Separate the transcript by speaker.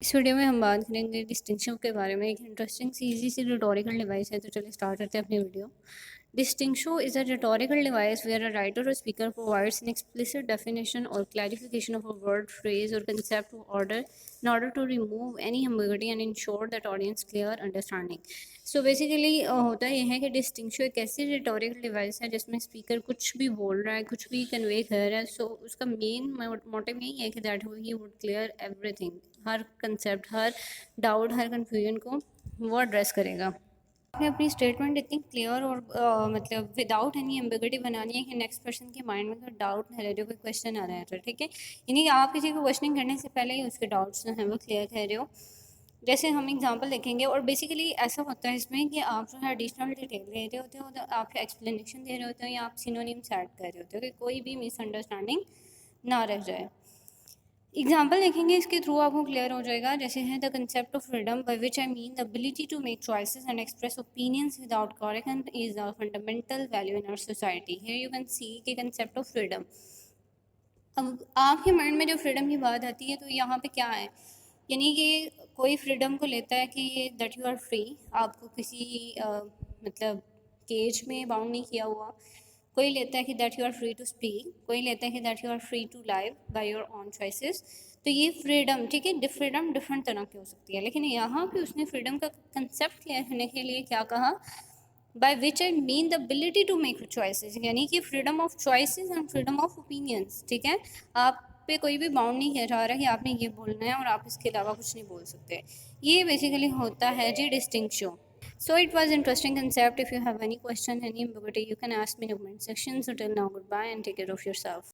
Speaker 1: इस वीडियो में हम बात करेंगे डिस्टिंक्शन के बारे में। एक इंटरेस्टिंग सी इजी सी रिटोरिकल डिवाइस है, तो चलिए स्टार्ट करते हैं अपनी video. Distinction is a rhetorical device where a writer or speaker provides an explicit definition or clarification of a word, phrase, or concept in order to remove any ambiguity and ensure that audience clear understanding. So basically होता यह है कि distinction एक ऐसी rhetorical device है जिसमें speaker कुछ भी बोल रहा है, कुछ भी कन्वे कर रहा है। सो उसका मेन मोटिव यही है कि that he would clear everything, her concept, her doubt, her confusion को वो एड्रेस करेगा। आपने अपनी स्टेटमेंट इतनी क्लियर और मतलब विदाउट एनी एम्बिगिटी बनानी है कि नेक्स्ट पर्सन के माइंड में कोई डाउट ना रहे, जो कोई क्वेश्चन आ रहा है, तो ठीक है। यानी कि आप किसी को क्वेश्चनिंग करने से पहले ही उसके डाउट्स जो हैं वो क्लियर कर रहे हो। जैसे हम एग्जांपल देखेंगे, और बेसिकली ऐसा होता है इसमें कि आप जो है एडिशनल डिटेल दे रहे होते हो, तो आप एक्सप्लेनेशन दे रहे होते हो या आप सिनोनिम्स ऐड कर रहे होते हो कि कोई भी मिसअंडरस्टैंडिंग ना रह जाए। एग्जाम्पल देखेंगे, इसके थ्रू आपको क्लियर हो जाएगा। जैसे है the concept of freedom, by which I mean the ability to make choices and express opinions without correction is a fundamental value in our society. Here you can see कि concept of freedom. अब आपके mind में जो freedom की बात आती है, तो यहाँ पे क्या है, यानी कि कोई फ्रीडम को लेता है कि ये दैट यू आर फ्री, आपको किसी मतलब केज में बाउंड नहीं किया हुआ। कोई लेता है कि that you are free to speak, कोई लेता है कि that you are free to live by your own choices. तो ये फ्रीडम, ठीक है, फ्रीडम डिफरेंट तरह की हो सकती है, लेकिन यहाँ पे उसने फ्रीडम का कंसेप्ट क्लियर करने के लिए क्या कहा, by which I mean the ability to make choices, यानी कि freedom of choices and freedom of opinions. ठीक है, आप पे कोई भी बाउंड नहीं किया जा रहा है कि आपने ये बोलना है और आप इसके अलावा कुछ नहीं बोल सकते। ये बेसिकली होता है जी distinction. So it was interesting concept. If you have any question, any ambiguity, you can ask me in the comment section. So till now, goodbye and take care of yourself.